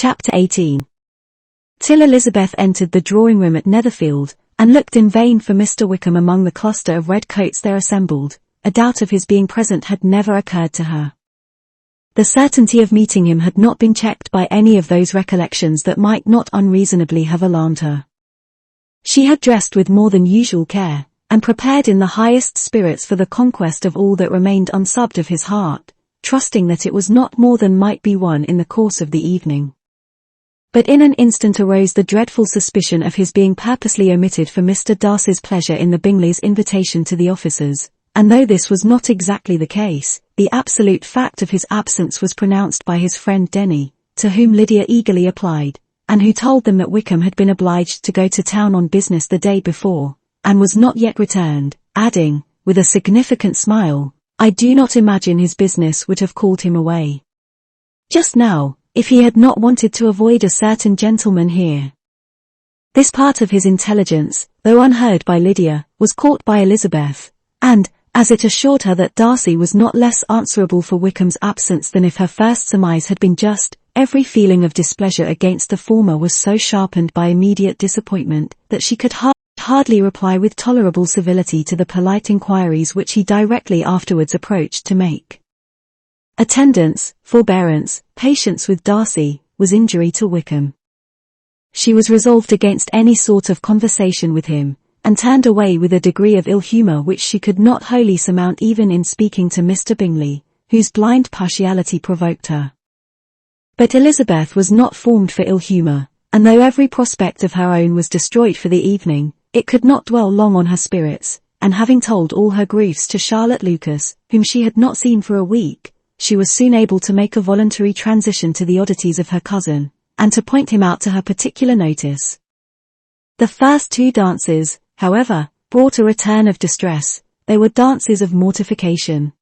Chapter 18. Till Elizabeth entered the drawing-room at Netherfield, and looked in vain for Mr. Wickham among the cluster of red coats there assembled, a doubt of his being present had never occurred to her. The certainty of meeting him had not been checked by any of those recollections that might not unreasonably have alarmed her. She had dressed with more than usual care, and prepared in the highest spirits for the conquest of all that remained unsubbed of his heart, trusting that it was not more than might be won in the course of the evening. But in an instant arose the dreadful suspicion of his being purposely omitted for Mr. Darcy's pleasure in the Bingleys' invitation to the officers, and though this was not exactly the case, the absolute fact of his absence was pronounced by his friend Denny, to whom Lydia eagerly applied, and who told them that Wickham had been obliged to go to town on business the day before, and was not yet returned, adding, with a significant smile, "I do not imagine his business would have called him away just now, if he had not wanted to avoid a certain gentleman here." This part of his intelligence, though unheard by Lydia, was caught by Elizabeth, and, as it assured her that Darcy was not less answerable for Wickham's absence than if her first surmise had been just, every feeling of displeasure against the former was so sharpened by immediate disappointment, that she could hardly reply with tolerable civility to the polite inquiries which he directly afterwards approached to make. Attendance, forbearance, patience with Darcy, was injury to Wickham. She was resolved against any sort of conversation with him, and turned away with a degree of ill-humour which she could not wholly surmount even in speaking to Mr. Bingley, whose blind partiality provoked her. But Elizabeth was not formed for ill-humour, and though every prospect of her own was destroyed for the evening, it could not dwell long on her spirits, and having told all her griefs to Charlotte Lucas, whom she had not seen for a week, she was soon able to make a voluntary transition to the oddities of her cousin, and to point him out to her particular notice. The first two dances, however, brought a return of distress. They were dances of mortification.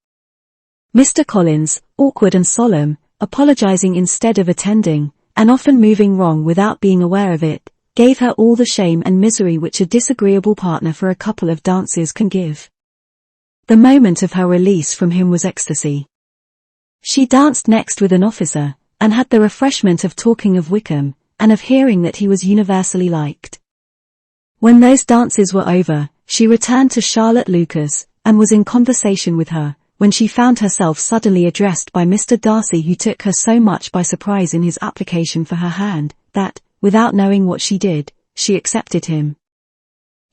Mr. Collins, awkward and solemn, apologizing instead of attending, and often moving wrong without being aware of it, gave her all the shame and misery which a disagreeable partner for a couple of dances can give. The moment of her release from him was ecstasy. She danced next with an officer, and had the refreshment of talking of Wickham, and of hearing that he was universally liked. When those dances were over, she returned to Charlotte Lucas, and was in conversation with her, when she found herself suddenly addressed by Mr. Darcy, who took her so much by surprise in his application for her hand, that, without knowing what she did, she accepted him.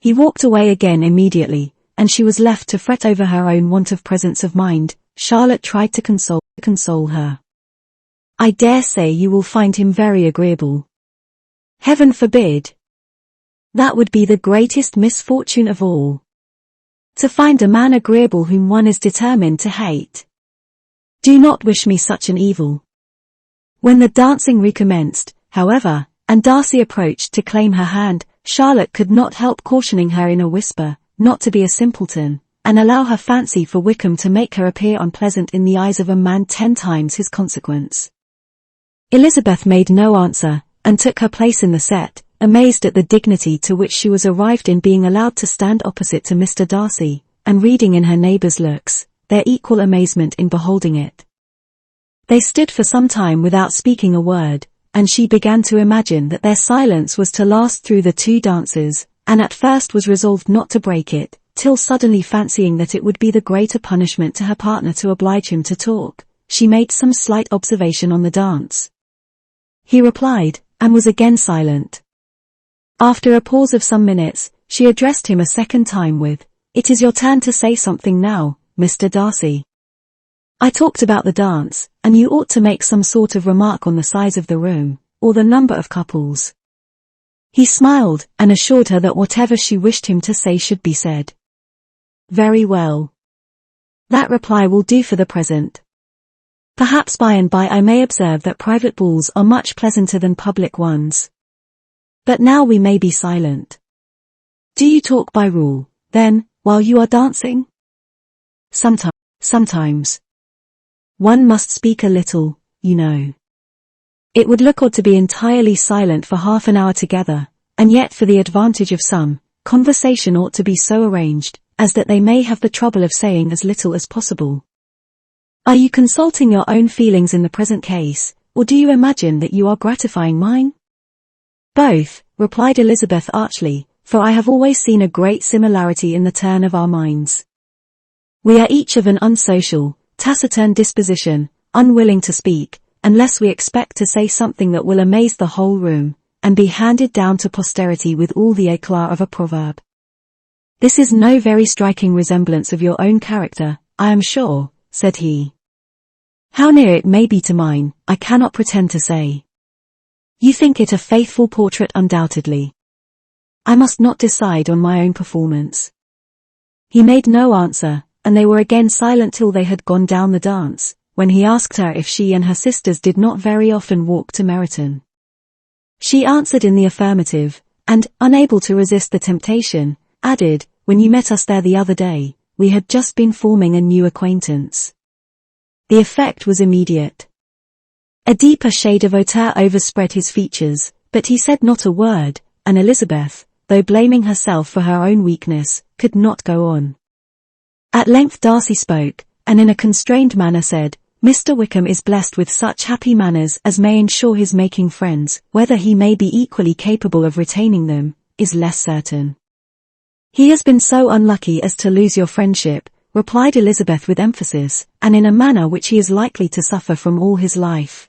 He walked away again immediately, and she was left to fret over her own want of presence of mind. Charlotte tried to console her. "I dare say you will find him very agreeable." "Heaven forbid! That would be the greatest misfortune of all. To find a man agreeable whom one is determined to hate. Do not wish me such an evil." When the dancing recommenced, however, and Darcy approached to claim her hand, Charlotte could not help cautioning her in a whisper, not to be a simpleton, and allow her fancy for Wickham to make her appear unpleasant in the eyes of a man 10 times his consequence. Elizabeth made no answer, and took her place in the set, amazed at the dignity to which she was arrived in being allowed to stand opposite to Mr. Darcy, and reading in her neighbours' looks, their equal amazement in beholding it. They stood for some time without speaking a word, and she began to imagine that their silence was to last through the 2 dances, and at first was resolved not to break it, till suddenly fancying that it would be the greater punishment to her partner to oblige him to talk, she made some slight observation on the dance. He replied, and was again silent. After a pause of some minutes, she addressed him a second time with, "It is your turn to say something now, Mr. Darcy. I talked about the dance, and you ought to make some sort of remark on the size of the room, or the number of couples." He smiled, and assured her that whatever she wished him to say should be said. "Very well. That reply will do for the present. Perhaps by and by I may observe that private balls are much pleasanter than public ones. But now we may be silent. Do you talk by rule, then, while you are dancing?" Sometimes. One must speak a little, you know. It would look odd to be entirely silent for half an hour together, and yet for the advantage of some, conversation ought to be so arranged, as that they may have the trouble of saying as little as possible. Are you consulting your own feelings in the present case, or do you imagine that you are gratifying mine? Both, replied Elizabeth archly, for I have always seen a great similarity in the turn of our minds. We are each of an unsocial, taciturn disposition, unwilling to speak, unless we expect to say something that will amaze the whole room, and be handed down to posterity with all the éclat of a proverb. This is no very striking resemblance of your own character, I am sure, said he. How near it may be to mine, I cannot pretend to say. You think it a faithful portrait undoubtedly. I must not decide on my own performance. He made no answer, and they were again silent till they had gone down the dance, when he asked her if she and her sisters did not very often walk to Meryton. She answered in the affirmative, and, unable to resist the temptation, added, when you met us there the other day, we had just been forming a new acquaintance. The effect was immediate. A deeper shade of hauteur overspread his features, but he said not a word, and Elizabeth, though blaming herself for her own weakness, could not go on. At length Darcy spoke, and in a constrained manner said, Mr. Wickham is blessed with such happy manners as may ensure his making friends, whether he may be equally capable of retaining them, is less certain. He has been so unlucky as to lose your friendship, replied Elizabeth with emphasis, and in a manner which he is likely to suffer from all his life.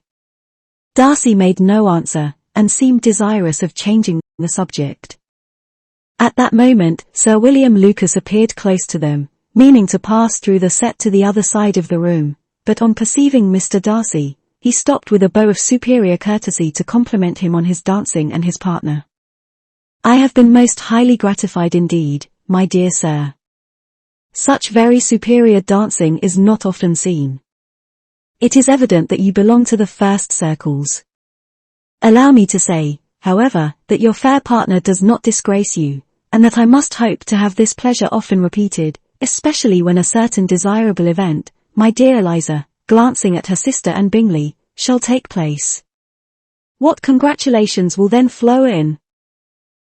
Darcy made no answer, and seemed desirous of changing the subject. At that moment, Sir William Lucas appeared close to them, meaning to pass through the set to the other side of the room, but on perceiving Mr. Darcy, he stopped with a bow of superior courtesy to compliment him on his dancing and his partner. I have been most highly gratified indeed, my dear sir. Such very superior dancing is not often seen. It is evident that you belong to the first circles. Allow me to say, however, that your fair partner does not disgrace you, and that I must hope to have this pleasure often repeated, especially when a certain desirable event, my dear Eliza, glancing at her sister and Bingley, shall take place. What congratulations will then flow in!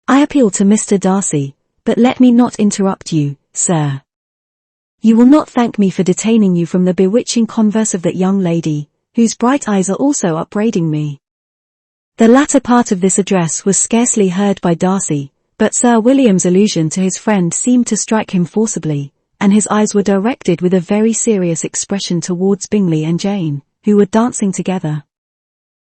I appeal to Mr. Darcy, but let me not interrupt you, sir. You will not thank me for detaining you from the bewitching converse of that young lady, whose bright eyes are also upbraiding me. The latter part of this address was scarcely heard by Darcy, but Sir William's allusion to his friend seemed to strike him forcibly, and his eyes were directed with a very serious expression towards Bingley and Jane, who were dancing together.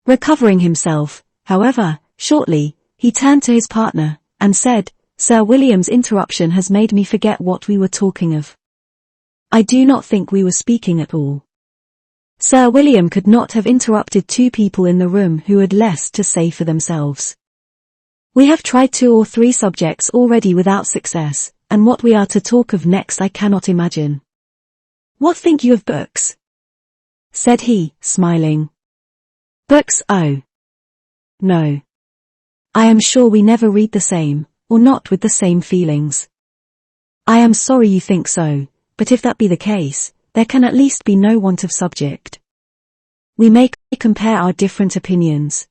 Recovering himself, however, shortly, he turned to his partner, and said, Sir William's interruption has made me forget what we were talking of. I do not think we were speaking at all. Sir William could not have interrupted two people in the room who had less to say for themselves. We have tried 2 or 3 subjects already without success, and what we are to talk of next I cannot imagine. What think you of books? Said he, smiling. Books, oh. No. I am sure we never read the same, or not with the same feelings. I am sorry you think so, but if that be the case, there can at least be no want of subject. We may compare our different opinions.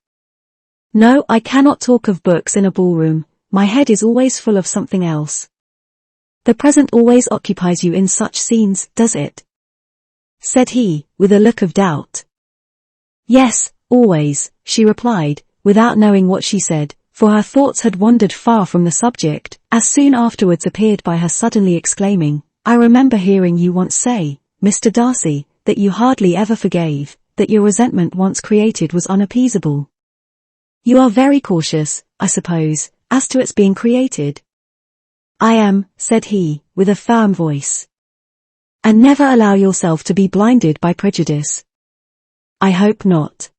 No, I cannot talk of books in a ballroom, my head is always full of something else. The present always occupies you in such scenes, does it? Said he, with a look of doubt. Yes, always, she replied, without knowing what she said, for her thoughts had wandered far from the subject, as soon afterwards appeared by her suddenly exclaiming, I remember hearing you once say, Mr. Darcy, that you hardly ever forgave, that your resentment once created was unappeasable. You are very cautious, I suppose, as to its being created. I am, said he, with a firm voice. And never allow yourself to be blinded by prejudice. I hope not.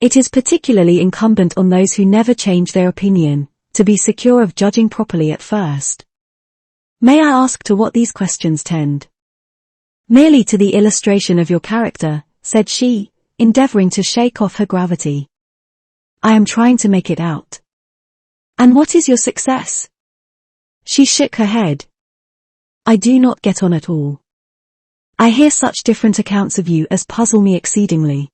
It is particularly incumbent on those who never change their opinion, to be secure of judging properly at first. May I ask to what these questions tend? Merely to the illustration of your character, said she, endeavoring to shake off her gravity. I am trying to make it out. And what is your success? She shook her head. I do not get on at all. I hear such different accounts of you as puzzle me exceedingly.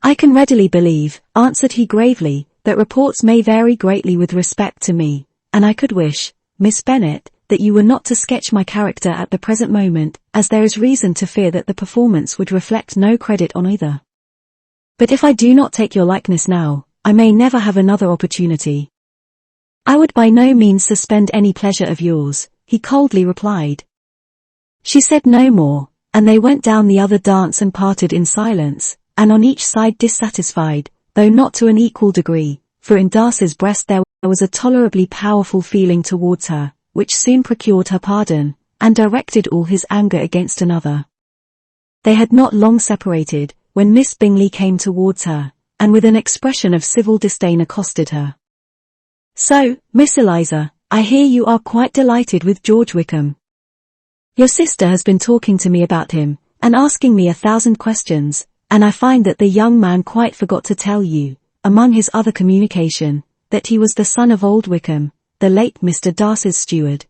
I can readily believe, answered he gravely, that reports may vary greatly with respect to me, and I could wish, Miss Bennet, that you were not to sketch my character at the present moment, as there is reason to fear that the performance would reflect no credit on either. But if I do not take your likeness now, I may never have another opportunity. I would by no means suspend any pleasure of yours, he coldly replied. She said no more, and they went down the other dance and parted in silence, and on each side dissatisfied, though not to an equal degree, for in Darcy's breast there was a tolerably powerful feeling towards her, which soon procured her pardon, and directed all his anger against another. They had not long separated, when Miss Bingley came towards her, and with an expression of civil disdain accosted her. So, Miss Eliza, I hear you are quite delighted with George Wickham. Your sister has been talking to me about him, and asking me 1,000 questions, and I find that the young man quite forgot to tell you, among his other communication, that he was the son of old Wickham, the late Mr. Darcy's steward.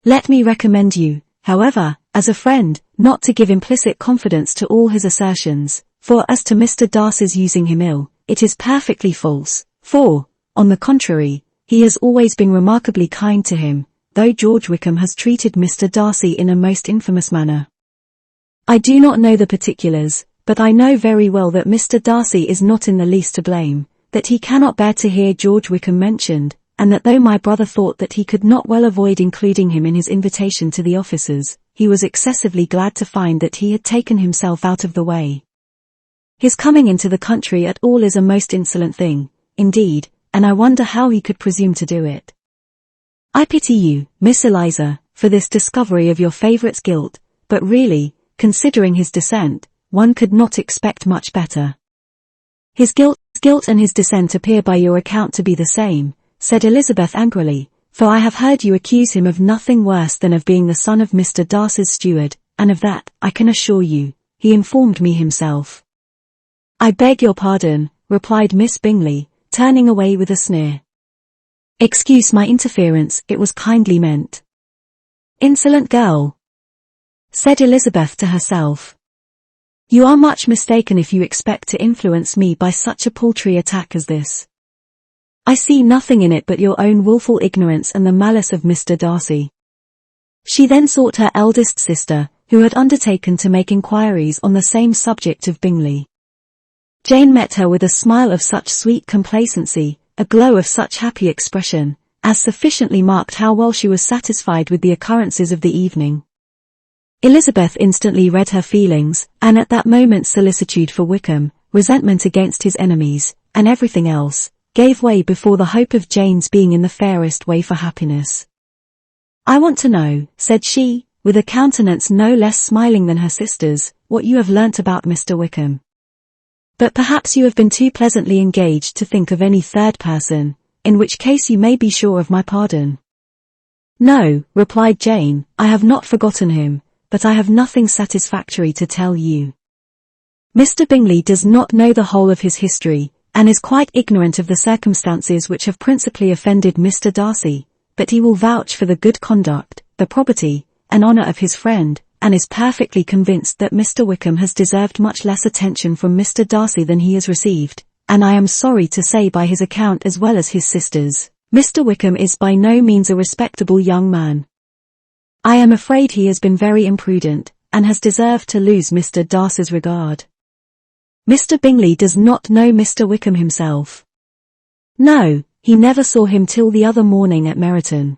Let me recommend you, however, as a friend, not to give implicit confidence to all his assertions, for as to Mr. Darcy's using him ill, it is perfectly false, for, on the contrary, he has always been remarkably kind to him, though George Wickham has treated Mr. Darcy in a most infamous manner. I do not know the particulars, but I know very well that Mr. Darcy is not in the least to blame, that he cannot bear to hear George Wickham mentioned, and that though my brother thought that he could not well avoid including him in his invitation to the officers, he was excessively glad to find that he had taken himself out of the way. His coming into the country at all is a most insolent thing, indeed, and I wonder how he could presume to do it. I pity you, Miss Eliza, for this discovery of your favourite's guilt, but really, considering his descent, one could not expect much better. His guilt and his descent appear by your account to be the same, said Elizabeth angrily, for I have heard you accuse him of nothing worse than of being the son of Mr. Darcy's steward, and of that, I can assure you, he informed me himself. I beg your pardon, replied Miss Bingley, turning away with a sneer. Excuse my interference, it was kindly meant. Insolent girl, said Elizabeth to herself. You are much mistaken if you expect to influence me by such a paltry attack as this. I see nothing in it but your own wilful ignorance and the malice of Mr. Darcy. She then sought her eldest sister, who had undertaken to make inquiries on the same subject of Bingley. Jane met her with a smile of such sweet complacency, a glow of such happy expression, as sufficiently marked how well she was satisfied with the occurrences of the evening. Elizabeth instantly read her feelings, and at that moment solicitude for Wickham, resentment against his enemies, and everything else, gave way before the hope of Jane's being in the fairest way for happiness. I want to know, said she, with a countenance no less smiling than her sister's, what you have learnt about Mr. Wickham. But perhaps you have been too pleasantly engaged to think of any third person, in which case you may be sure of my pardon. No, replied Jane, I have not forgotten him, but I have nothing satisfactory to tell you. Mr. Bingley does not know the whole of his history, and is quite ignorant of the circumstances which have principally offended Mr. Darcy, but he will vouch for the good conduct, the probity, and honour of his friend, and is perfectly convinced that Mr. Wickham has deserved much less attention from Mr. Darcy than he has received, and I am sorry to say by his account as well as his sister's, Mr. Wickham is by no means a respectable young man. I am afraid he has been very imprudent, and has deserved to lose Mr. Darcy's regard. Mr. Bingley does not know Mr. Wickham himself. No, he never saw him till the other morning at Meryton.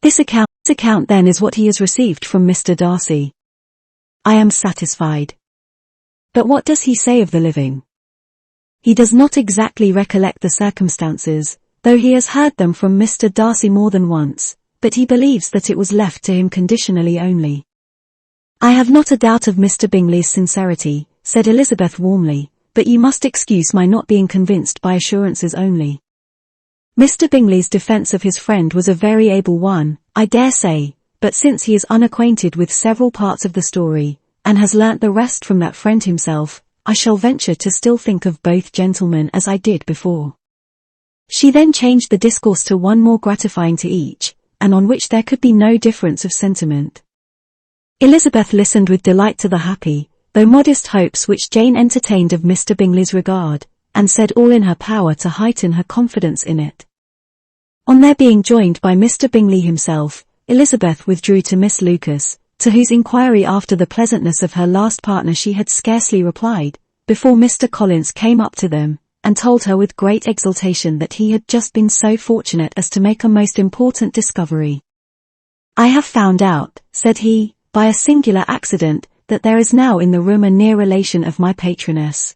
This account then is what he has received from Mr. Darcy. I am satisfied. But what does he say of the living? He does not exactly recollect the circumstances, though he has heard them from Mr. Darcy more than once, but he believes that it was left to him conditionally only. I have not a doubt of Mr. Bingley's sincerity, said Elizabeth warmly, but you must excuse my not being convinced by assurances only. Mr. Bingley's defence of his friend was a very able one, I dare say, but since he is unacquainted with several parts of the story, and has learnt the rest from that friend himself, I shall venture to still think of both gentlemen as I did before. She then changed the discourse to one more gratifying to each, and on which there could be no difference of sentiment. Elizabeth listened with delight to the happy, though modest hopes which Jane entertained of Mr. Bingley's regard, and said all in her power to heighten her confidence in it. On their being joined by Mr. Bingley himself, Elizabeth withdrew to Miss Lucas, to whose inquiry after the pleasantness of her last partner she had scarcely replied, before Mr. Collins came up to them, and told her with great exultation that he had just been so fortunate as to make a most important discovery. "I have found out," said he, "by a singular accident, that there is now in the room a near relation of my patroness.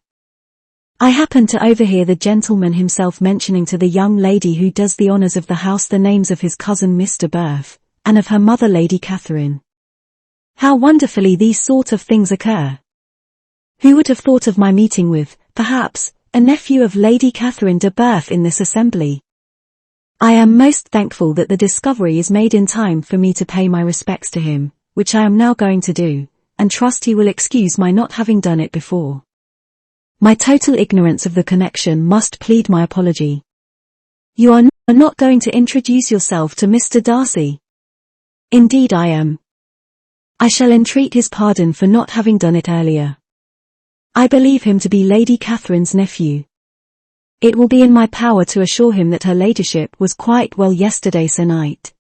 I happened to overhear the gentleman himself mentioning to the young lady who does the honours of the house the names of his cousin Mr. Berth, and of her mother Lady Catherine. How wonderfully these sort of things occur! Who would have thought of my meeting with, perhaps, a nephew of Lady Catherine de Berth in this assembly? I am most thankful that the discovery is made in time for me to pay my respects to him, which I am now going to do, and trust he will excuse my not having done it before. My total ignorance of the connection must plead my apology. You are not going to introduce yourself to Mr. Darcy?" "Indeed I am. I shall entreat his pardon for not having done it earlier. I believe him to be Lady Catherine's nephew. It will be in my power to assure him that her ladyship was quite well yesterday se'night."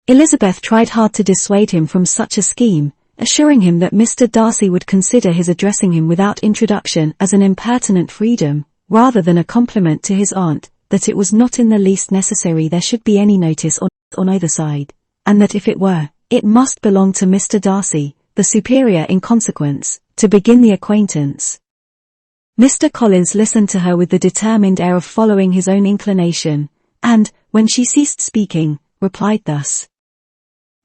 Elizabeth tried hard to dissuade him from such a scheme, assuring him that Mr. Darcy would consider his addressing him without introduction as an impertinent freedom, rather than a compliment to his aunt, that it was not in the least necessary there should be any notice on either side, and that if it were, it must belong to Mr. Darcy, the superior in consequence, to begin the acquaintance. Mr. Collins listened to her with the determined air of following his own inclination, and, when she ceased speaking, replied thus: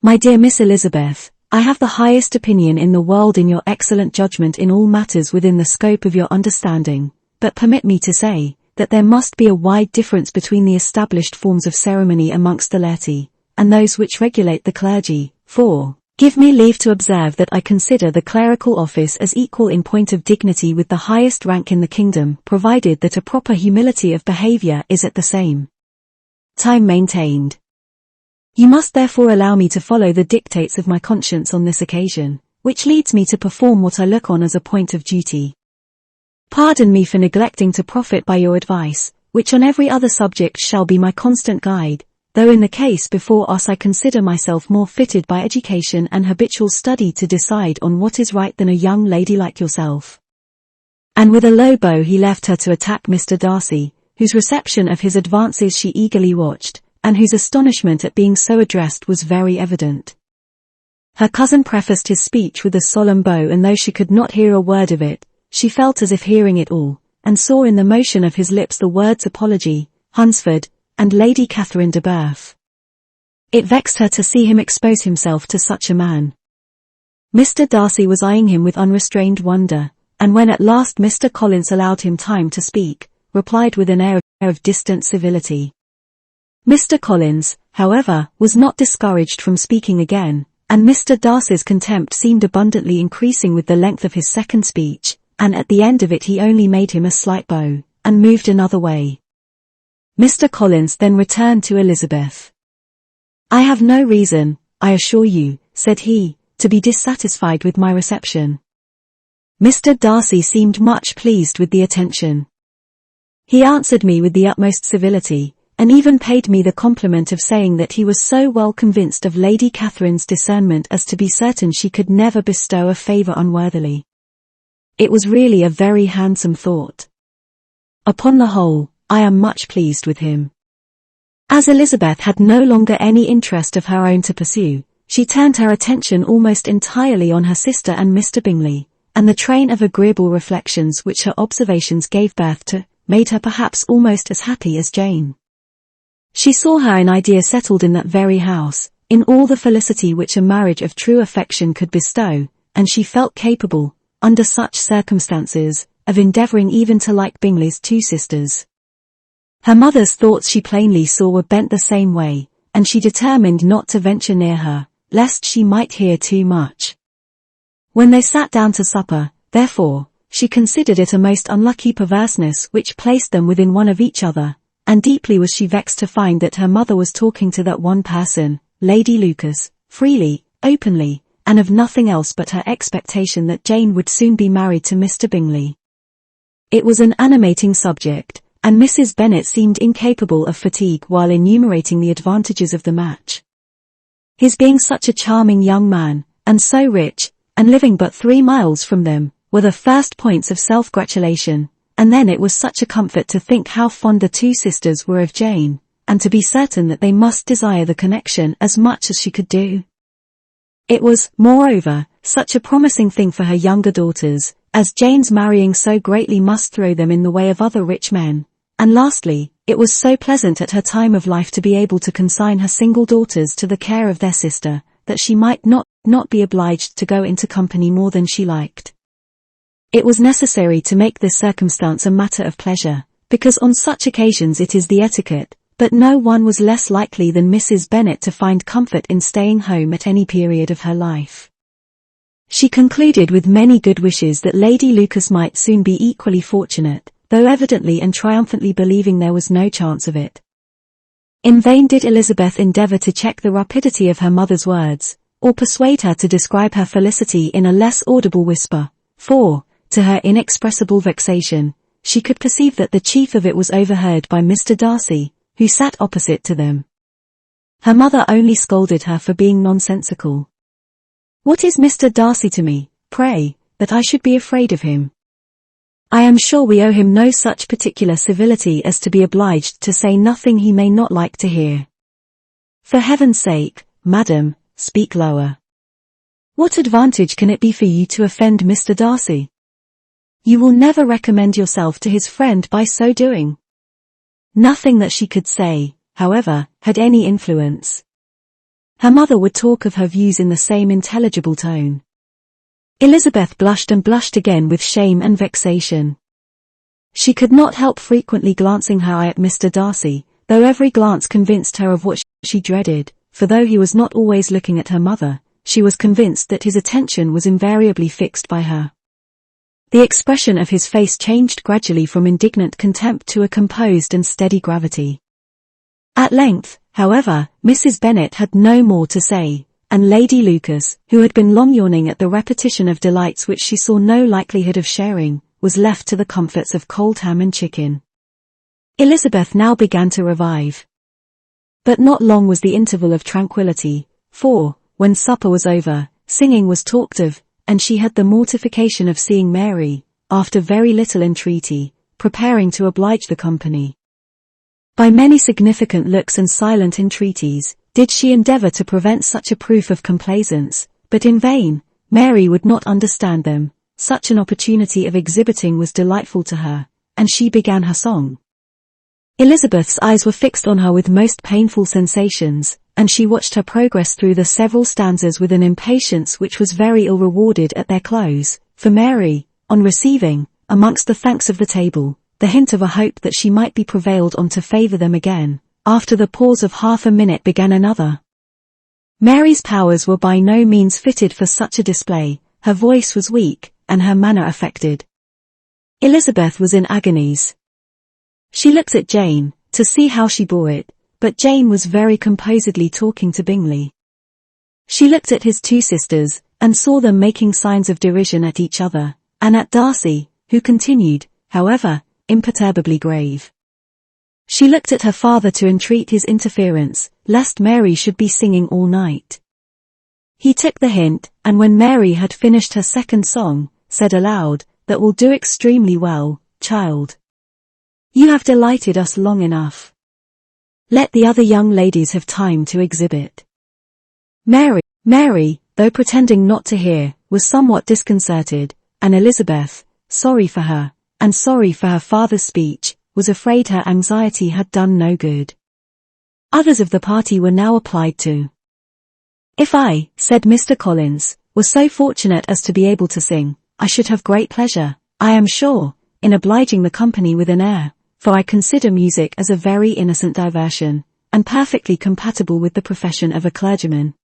"My dear Miss Elizabeth, I have the highest opinion in the world in your excellent judgment in all matters within the scope of your understanding, but permit me to say, that there must be a wide difference between the established forms of ceremony amongst the laity, and those which regulate the clergy, for, give me leave to observe that I consider the clerical office as equal in point of dignity with the highest rank in the kingdom, provided that a proper humility of behaviour is at the same time maintained. You must therefore allow me to follow the dictates of my conscience on this occasion, which leads me to perform what I look on as a point of duty. Pardon me for neglecting to profit by your advice, which on every other subject shall be my constant guide, though in the case before us I consider myself more fitted by education and habitual study to decide on what is right than a young lady like yourself." And with a low bow he left her to attack Mr. Darcy, whose reception of his advances she eagerly watched, and whose astonishment at being so addressed was very evident. Her cousin prefaced his speech with a solemn bow, and though she could not hear a word of it, she felt as if hearing it all, and saw in the motion of his lips the words apology, Hunsford, and Lady Catherine de Berth. It vexed her to see him expose himself to such a man. Mr. Darcy was eyeing him with unrestrained wonder, and when at last Mr. Collins allowed him time to speak, replied with an air of distant civility. Mr. Collins, however, was not discouraged from speaking again, and Mr. Darcy's contempt seemed abundantly increasing with the length of his second speech, and at the end of it he only made him a slight bow, and moved another way. Mr. Collins then returned to Elizabeth. "I have no reason, I assure you," said he, "to be dissatisfied with my reception." Mr. Darcy seemed much pleased with the attention. He answered me with the utmost civility, and even paid me the compliment of saying that he was so well convinced of Lady Catherine's discernment as to be certain she could never bestow a favour unworthily. It was really a very handsome thought. Upon the whole, I am much pleased with him. As Elizabeth had no longer any interest of her own to pursue, she turned her attention almost entirely on her sister and Mr. Bingley, and the train of agreeable reflections which her observations gave birth to, made her perhaps almost as happy as Jane. She saw her in idea settled in that very house, in all the felicity which a marriage of true affection could bestow, and she felt capable, under such circumstances, of endeavouring even to like Bingley's two sisters. Her mother's thoughts she plainly saw were bent the same way, and she determined not to venture near her, lest she might hear too much. When they sat down to supper, therefore, she considered it a most unlucky perverseness which placed them within one of each other, and deeply was she vexed to find that her mother was talking to that one person, Lady Lucas, freely, openly, and of nothing else but her expectation that Jane would soon be married to Mr. Bingley. It was an animating subject, and Mrs. Bennet seemed incapable of fatigue while enumerating the advantages of the match. His being such a charming young man, and so rich, and living but 3 miles from them, were the first points of self-gratulation, and then it was such a comfort to think how fond the two sisters were of Jane, and to be certain that they must desire the connection as much as she could do. It was, moreover, such a promising thing for her younger daughters, as Jane's marrying so greatly must throw them in the way of other rich men. And lastly, it was so pleasant at her time of life to be able to consign her single daughters to the care of their sister, that she might not be obliged to go into company more than she liked. It was necessary to make this circumstance a matter of pleasure, because on such occasions it is the etiquette, but no one was less likely than Mrs. Bennet to find comfort in staying home at any period of her life. She concluded with many good wishes that Lady Lucas might soon be equally fortunate, though evidently and triumphantly believing there was no chance of it. In vain did Elizabeth endeavour to check the rapidity of her mother's words, or persuade her to describe her felicity in a less audible whisper, for, to her inexpressible vexation, she could perceive that the chief of it was overheard by Mr. Darcy, who sat opposite to them. Her mother only scolded her for being nonsensical. "What is Mr. Darcy to me, pray, that I should be afraid of him? I am sure we owe him no such particular civility as to be obliged to say nothing he may not like to hear. For heaven's sake, madam, speak lower. What advantage can it be for you to offend Mr. Darcy? You will never recommend yourself to his friend by so doing." Nothing that she could say, however, had any influence. Her mother would talk of her views in the same intelligible tone. Elizabeth blushed and blushed again with shame and vexation. She could not help frequently glancing her eye at Mr. Darcy, though every glance convinced her of what she dreaded, for though he was not always looking at her mother, she was convinced that his attention was invariably fixed by her. The expression of his face changed gradually from indignant contempt to a composed and steady gravity. At length, however, Mrs. Bennet had no more to say, and Lady Lucas, who had been long yawning at the repetition of delights which she saw no likelihood of sharing, was left to the comforts of cold ham and chicken. Elizabeth now began to revive. But not long was the interval of tranquillity, for, when supper was over, singing was talked of, and she had the mortification of seeing Mary, after very little entreaty, preparing to oblige the company. By many significant looks and silent entreaties, did she endeavour to prevent such a proof of complaisance, but in vain. Mary would not understand them. Such an opportunity of exhibiting was delightful to her, and she began her song. Elizabeth's eyes were fixed on her with most painful sensations, and she watched her progress through the several stanzas with an impatience which was very ill rewarded at their close, for Mary, on receiving, amongst the thanks of the table, the hint of a hope that she might be prevailed on to favour them again, after the pause of half a minute began another. Mary's powers were by no means fitted for such a display, her voice was weak, and her manner affected. Elizabeth was in agonies. She looked at Jane, to see how she bore it, but Jane was very composedly talking to Bingley. She looked at his two sisters, and saw them making signs of derision at each other, and at Darcy, who continued, however, imperturbably grave. She looked at her father to entreat his interference, lest Mary should be singing all night. He took the hint, and when Mary had finished her second song, said aloud, "That will do extremely well, child. You have delighted us long enough. Let the other young ladies have time to exhibit." Mary, though pretending not to hear, was somewhat disconcerted, and Elizabeth, sorry for her, and sorry for her father's speech, was afraid her anxiety had done no good. Others of the party were now applied to. "If I," said Mr. Collins, "were so fortunate as to be able to sing, I should have great pleasure, I am sure, in obliging the company with an air, for I consider music as a very innocent diversion, and perfectly compatible with the profession of a clergyman.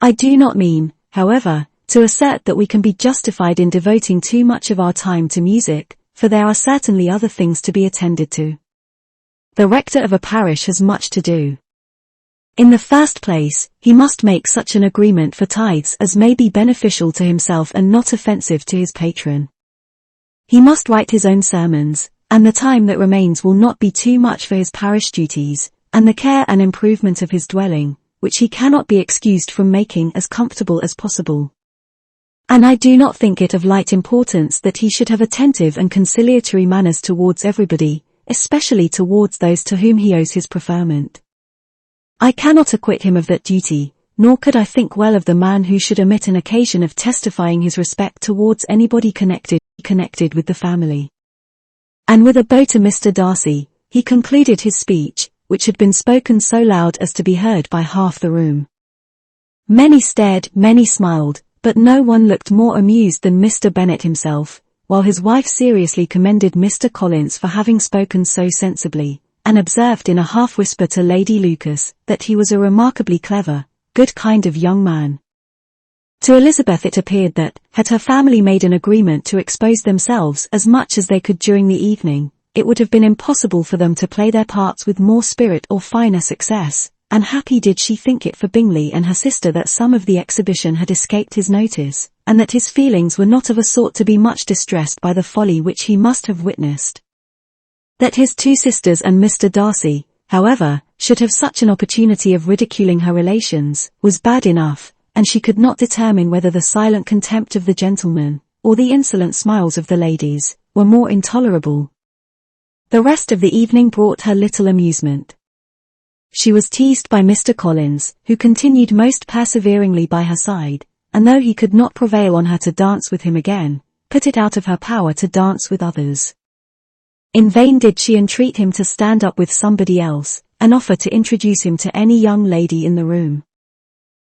I do not mean, however, to assert that we can be justified in devoting too much of our time to music, for there are certainly other things to be attended to. The rector of a parish has much to do. In the first place, he must make such an agreement for tithes as may be beneficial to himself and not offensive to his patron. He must write his own sermons, and the time that remains will not be too much for his parish duties, and the care and improvement of his dwelling, which he cannot be excused from making as comfortable as possible. And I do not think it of light importance that he should have attentive and conciliatory manners towards everybody, especially towards those to whom he owes his preferment. I cannot acquit him of that duty, nor could I think well of the man who should omit an occasion of testifying his respect towards anybody connected with the family. And with a bow to Mr. Darcy, he concluded his speech, which had been spoken so loud as to be heard by half the room. Many stared, many smiled, but no one looked more amused than Mr. Bennet himself, while his wife seriously commended Mr. Collins for having spoken so sensibly, and observed in a half-whisper to Lady Lucas that he was a remarkably clever, good kind of young man. To Elizabeth it appeared that, had her family made an agreement to expose themselves as much as they could during the evening, it would have been impossible for them to play their parts with more spirit or finer success, and happy did she think it for Bingley and her sister that some of the exhibition had escaped his notice, and that his feelings were not of a sort to be much distressed by the folly which he must have witnessed. That his two sisters and Mr. Darcy, however, should have such an opportunity of ridiculing her relations, was bad enough, and she could not determine whether the silent contempt of the gentlemen, or the insolent smiles of the ladies, were more intolerable. The rest of the evening brought her little amusement. She was teased by Mr. Collins, who continued most perseveringly by her side, and though he could not prevail on her to dance with him again, put it out of her power to dance with others. In vain did she entreat him to stand up with somebody else, and offer to introduce him to any young lady in the room.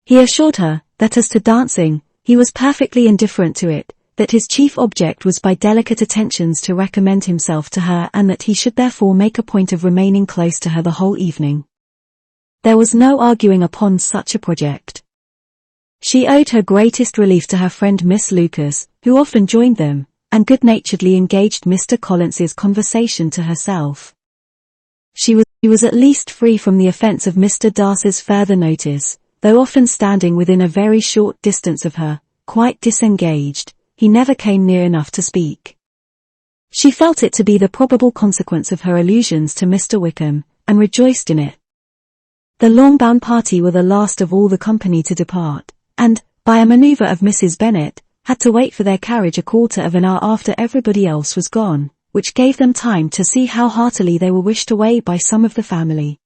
He assured her, that as to dancing, he was perfectly indifferent to it, that his chief object was by delicate attentions to recommend himself to her and that he should therefore make a point of remaining close to her the whole evening. There was no arguing upon such a project. She owed her greatest relief to her friend Miss Lucas, who often joined them, and good-naturedly engaged Mr. Collins's conversation to herself. She was at least free from the offence of Mr. Darcy's further notice, though often standing within a very short distance of her, quite disengaged, he never came near enough to speak. She felt it to be the probable consequence of her allusions to Mr. Wickham, and rejoiced in it. The long-bound party were the last of all the company to depart, and, by a manoeuvre of Mrs. Bennet, had to wait for their carriage a quarter of an hour after everybody else was gone, which gave them time to see how heartily they were wished away by some of the family.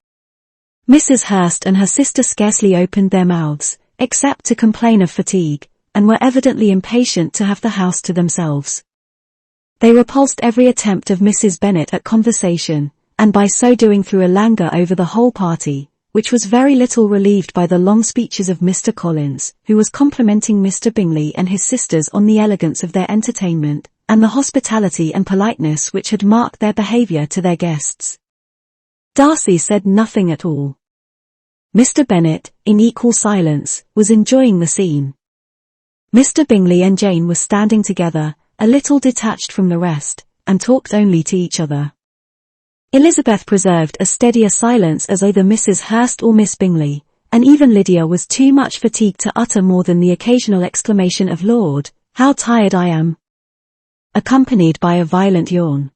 Mrs. Hurst and her sister scarcely opened their mouths, except to complain of fatigue, and were evidently impatient to have the house to themselves. They repulsed every attempt of Mrs. Bennet at conversation, and by so doing threw a languor over the whole party, which was very little relieved by the long speeches of Mr. Collins, who was complimenting Mr. Bingley and his sisters on the elegance of their entertainment, and the hospitality and politeness which had marked their behaviour to their guests. Darcy said nothing at all. Mr. Bennet, in equal silence, was enjoying the scene. Mr. Bingley and Jane were standing together, a little detached from the rest, and talked only to each other. Elizabeth preserved as steady a silence as either Mrs. Hurst or Miss Bingley, and even Lydia was too much fatigued to utter more than the occasional exclamation of "Lord, how tired I am!" accompanied by a violent yawn.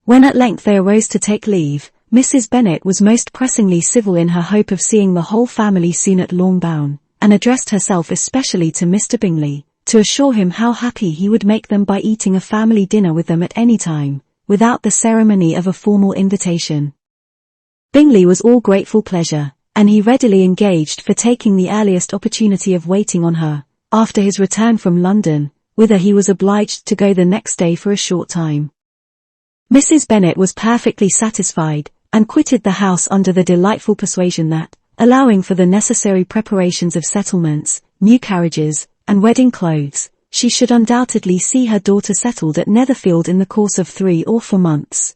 When at length they arose to take leave, Mrs. Bennet was most pressingly civil in her hope of seeing the whole family soon at Longbourn, and addressed herself especially to Mr. Bingley, to assure him how happy he would make them by eating a family dinner with them at any time, without the ceremony of a formal invitation. Bingley was all grateful pleasure, and he readily engaged for taking the earliest opportunity of waiting on her, after his return from London, whither he was obliged to go the next day for a short time. Mrs. Bennet was perfectly satisfied, and quitted the house under the delightful persuasion that, allowing for the necessary preparations of settlements, new carriages, and wedding clothes, she should undoubtedly see her daughter settled at Netherfield in the course of 3 or 4 months.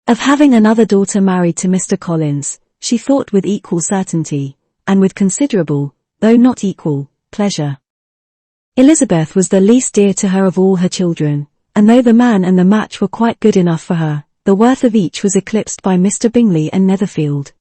Of having another daughter married to Mr. Collins, she thought with equal certainty, and with considerable, though not equal, pleasure. Elizabeth was the least dear to her of all her children, and though the man and the match were quite good enough for her, the worth of each was eclipsed by Mr. Bingley and Netherfield.